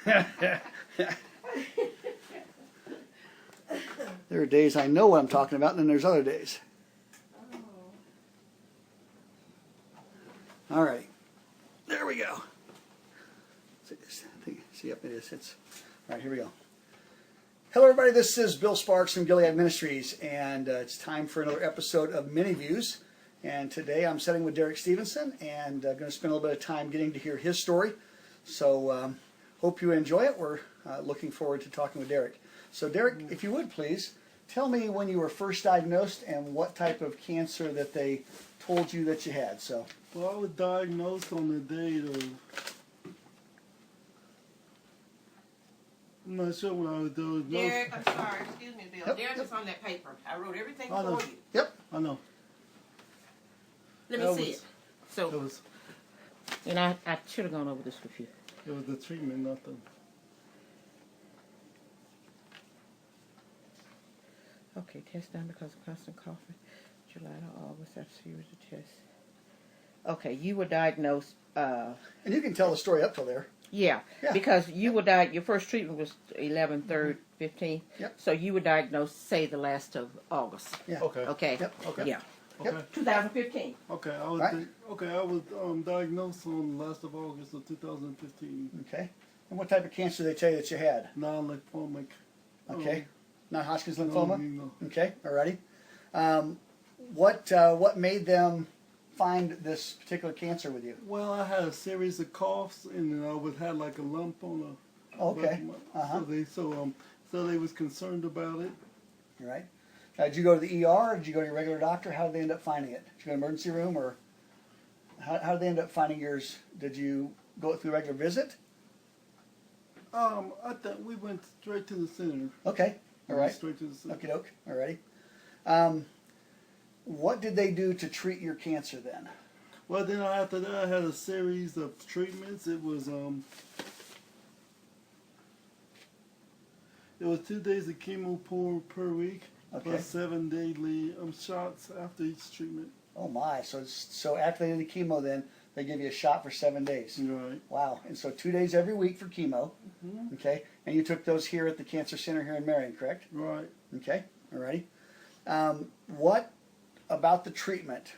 There are days I know what I'm talking about, and then there's other days. All right. There we go. See, yep, it is. All right, here we go. Hello, everybody. This is Bill Sparks from Gilead Ministries, and it's time for another episode of Mini Views. And today I'm sitting with Derrick Stevenson, and going to spend a little bit of time getting to hear his story. So hope you enjoy it. We're looking forward to talking with Derrick. So Derrick, if you would please, tell me when you were first diagnosed and what type of cancer that they told you that you had. So. Well, I was diagnosed on the date of, I'm not sure when I was diagnosed. Derrick, I'm sorry, excuse me, Bill. Yep, Derrick yep. is on that paper. I wrote everything I know. for you. Yep. I know. Let me see it. So, It was, and I should have gone over this with you. it was the treatment, nothing. Okay, test done because of constant coughing. July to August after series of tests. Okay, you were diagnosed. And you can tell the story up till there. Yeah, because you were your first treatment was 11/3, 15th. Yep. So you were diagnosed, say, the last of August. Yeah. Okay. Okay. Yep. Okay. Yeah. Okay. 2015. Okay. I was Right. I was diagnosed on the last of August of 2015. Okay. And what type of cancer did they tell you that you had? Non-lymphomic. Okay. Non-Hodgkin's lymphoma? No. Okay. Alrighty. What made them find this particular cancer with you? Well, I had a series of coughs, and then I would have like a lump on a. Okay. So they was concerned about it. All right. Did you go to the ER, or did you go to your regular doctor? How did they end up finding it? Did you go to the emergency room, or how did they end up finding yours? Did you go through a regular visit? I thought we went straight to the center. Okay. All right. Straight to the center. Okie doke. Alrighty. What did they do to treat your cancer then? Well, then after that, I had a series of treatments. It was 2 days of chemo per week, Okay. plus 7 daily shots after each treatment. Oh my! So after they do the chemo, then they give you a shot for 7 days. Right. Wow! And so 2 days every week for chemo. Mm-hmm. Okay. And you took those here at the Cancer Center here in Marion, correct? Right. Okay. Alrighty. What about the treatment?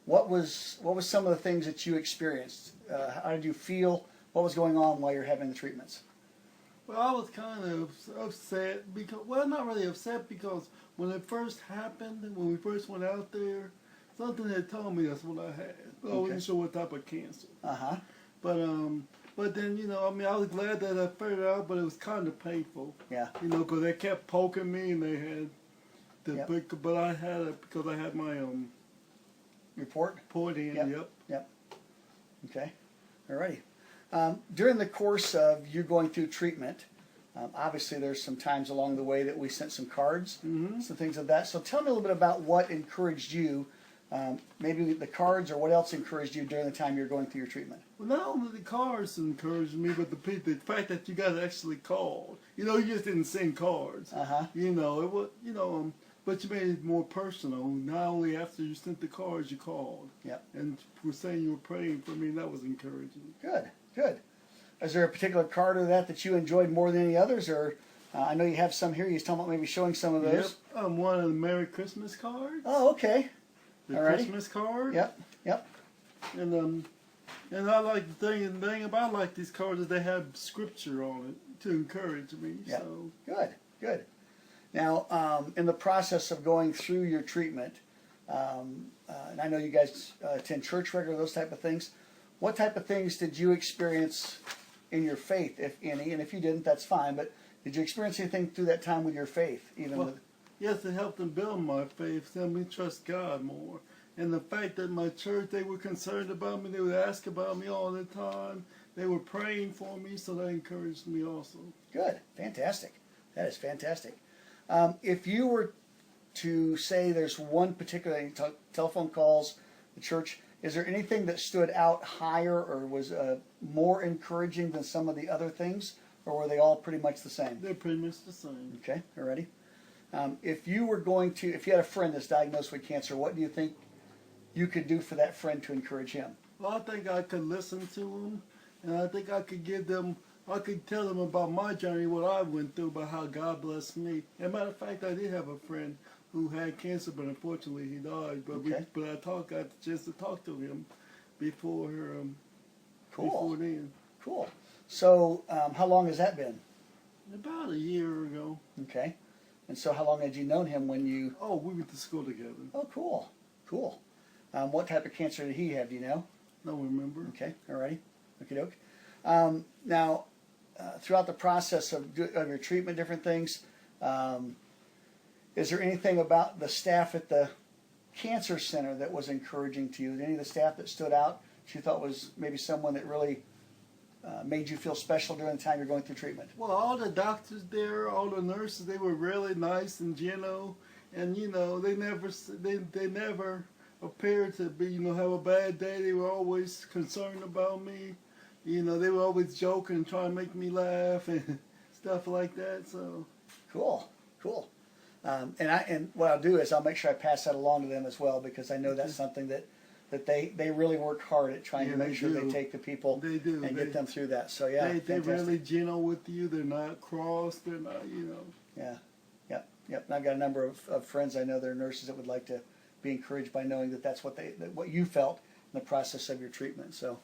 What was some of the things that you experienced? How did you feel? What was going on while you're having the treatments? Well, I was kind of upset because, well, not really upset because when it first happened, when we first went out there, something had told me that's what I had. But I wasn't sure what type of cancer. Uh-huh. But then, I was glad that I figured it out, but it was kind of painful. Yeah. Because they kept poking me and they had Yep. but I had it because I had my Report? report in. Yep. Yep. Okay. Alrighty. During the course of you going through treatment, obviously there's some times along the way that we sent some cards, Mm-hmm. some things like that. So tell me a little bit about what encouraged you, maybe the cards, or what else encouraged you during the time you're going through your treatment. Well, not only the cards encouraged me, but the fact that you guys actually called. You just didn't send cards. Uh-huh. It was, but you made it more personal. Not only after you sent the cards, you called. Yep. And were saying you were praying for me, and that was encouraging. Good. Good. Is there a particular card of that you enjoyed more than any others, or I know you have some here. You're talking about maybe showing some of those. Yep. One of the Merry Christmas cards. Oh, okay. The Alrighty. Christmas card. Yep. Yep. And I like the thing about these cards is they have scripture on it to encourage me. Yep. So Good. Good. Now, in the process of going through your treatment, and I know you guys attend church regularly, those type of things. What type of things did you experience in your faith, if any? And if you didn't, that's fine. But did you experience anything through that time with your faith? Yes, it helped them build my faith, helped me trust God more. And the fact that my church, they were concerned about me, they would ask about me all the time. They were praying for me, so that encouraged me also. Good. Fantastic. That is fantastic. If you were to say there's one particular telephone calls, the church, is there anything that stood out higher or was more encouraging than some of the other things, or were they all pretty much the same? They're pretty much the same. Okay, alrighty. If you had a friend that's diagnosed with cancer, what do you think you could do for that friend to encourage him? Well, I think I could listen to them, and I think I could give them I could tell them about my journey, what I went through, about how God blessed me. As a matter of fact, I did have a friend who had cancer, but unfortunately he died. But Okay. but I got the chance to talk to him before Cool. before then. Cool. So, how long has that been? About a year ago. Okay. And so, how long had you known him when you? Oh, we went to school together. Oh, cool. Cool. What type of cancer did he have? Do you know? Don't remember. Okay. Alrighty. Okie doke. Now, throughout the process of your treatment, different things, is there anything about the staff at the cancer center that was encouraging to you? Any of the staff that stood out that you thought was maybe someone that really made you feel special during the time you're going through treatment? Well, all the doctors there, all the nurses, they were really nice and gentle, and you know, they never appeared to be, you know, have a bad day. They were always concerned about me. You know, they were always joking, trying to make me laugh and stuff like that. So Cool, cool. And what I'll do is I'll make sure I pass that along to them as well, because I know that's something that they really work hard at trying to Yeah, make they sure they do. take the people They do. and get them through that. So yeah, they're fantastic. really gentle with you. They're not cross. They're not, you know. Yeah, yep, yep. And I've got a number of friends I know that are nurses that would like to be encouraged by knowing that that's what what you felt in the process of your treatment. So,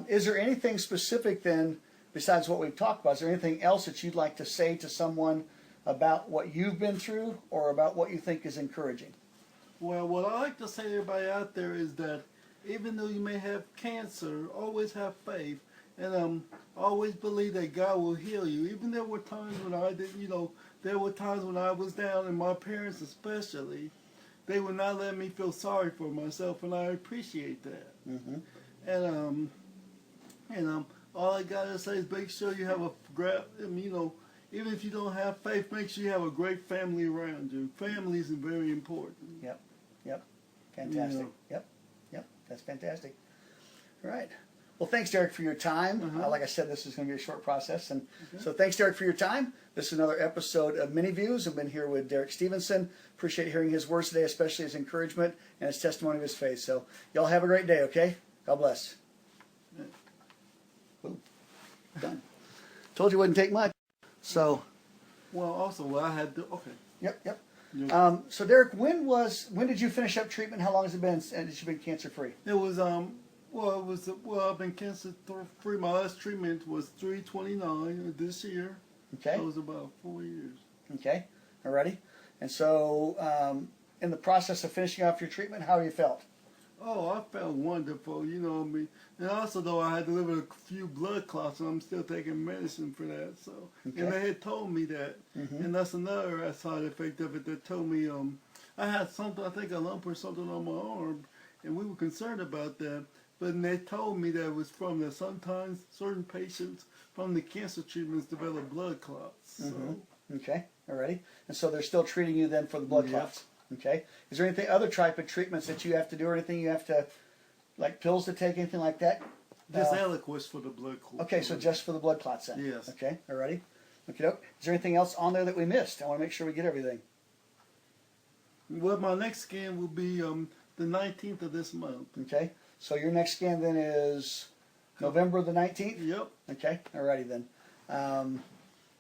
is there anything specific then, besides what we've talked about? Is there anything else that you'd like to say to someone about what you've been through, or about what you think is encouraging? Well, what I like to say to everybody out there is that even though you may have cancer, always have faith, and always believe that God will heal you. Even there were times when I didn't, you know, there were times when I was down, and my parents especially, they would not let me feel sorry for myself, and I appreciate that. Mm-hmm. And all I gotta say is make sure you have you know, even if you don't have faith, make sure you have a great family around you. Family is very important. Yep, yep. Fantastic. Yeah. Yep, yep. That's fantastic. All right. Well, thanks, Derrick, for your time. Like I said, this is going to be a short process, and so thanks, Derrick, for your time. This is another episode of Mini Views. I've been here with Derrick Stevenson. Appreciate hearing his words today, especially his encouragement and his testimony of his faith. So, y'all have a great day. Okay? God bless. Boom. Done. Told you it wouldn't take much. So, Well, also, I had to, okay. yep, yep. Yeah. So, Derrick, when did you finish up treatment? How long has it been since you've been cancer free? It was, I've been cancer free. My last treatment was 3/29 this year. Okay. That was about 4 years. Okay. Alrighty. And so, in the process of finishing off your treatment, how have you felt? Oh, I felt wonderful, you know what I mean? And also, though, I had to live with a few blood clots, and I'm still taking medicine for that, so. Okay. And they had told me that. Mhm. And that's another side effect of it. That told me I had something, I think a lump or something on my arm, and we were concerned about that. But they told me that it was from that sometimes certain patients from the cancer treatments develop blood clots. So. Okay. Alrighty. And so they're still treating you then for the blood Yep. clots. Okay. Is there anything other type of treatments that you have to do, or anything you have to, like pills to take, anything like that? Just Eliquis for the blood clots. Okay, so just for the blood clots then. Yes. Okay. Alrighty. Okay. Is there anything else on there that we missed? I want to make sure we get everything. Well, my next scan will be the 19th of this month. Okay. So your next scan then is November the 19th. Yep. Okay. Alrighty then.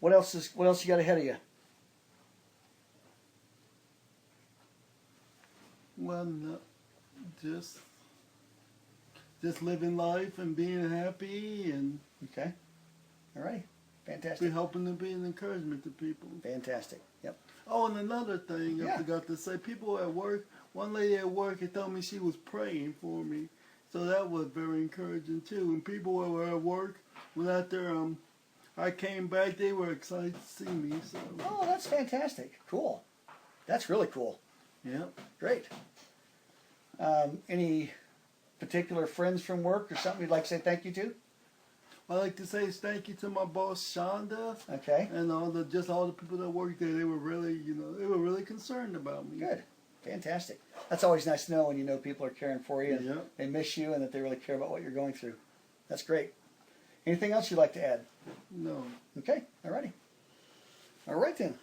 What else you got ahead of you? Well, no, just living life and being happy and Okay. Alrighty. be Fantastic. hoping to be an encouragement to people. Fantastic. Yep. Oh, and another thing Yeah. I forgot to say, people at work, one lady at work had told me she was praying for me. So that was very encouraging too. And people who were at work, when after I came back, they were excited to see me. So Oh, that's fantastic. Cool. That's really cool. yeah. Great. Any particular friends from work or something you'd like to say thank you to? I'd like to say thank you to my boss Shonda Okay. and all the people that worked there. They were really, they were really concerned about me. Good. Fantastic. That's always nice to know when you know people are caring for you and Yep. they miss you and that they really care about what you're going through. That's great. Anything else you'd like to add? No. Okay. Alrighty. All right then.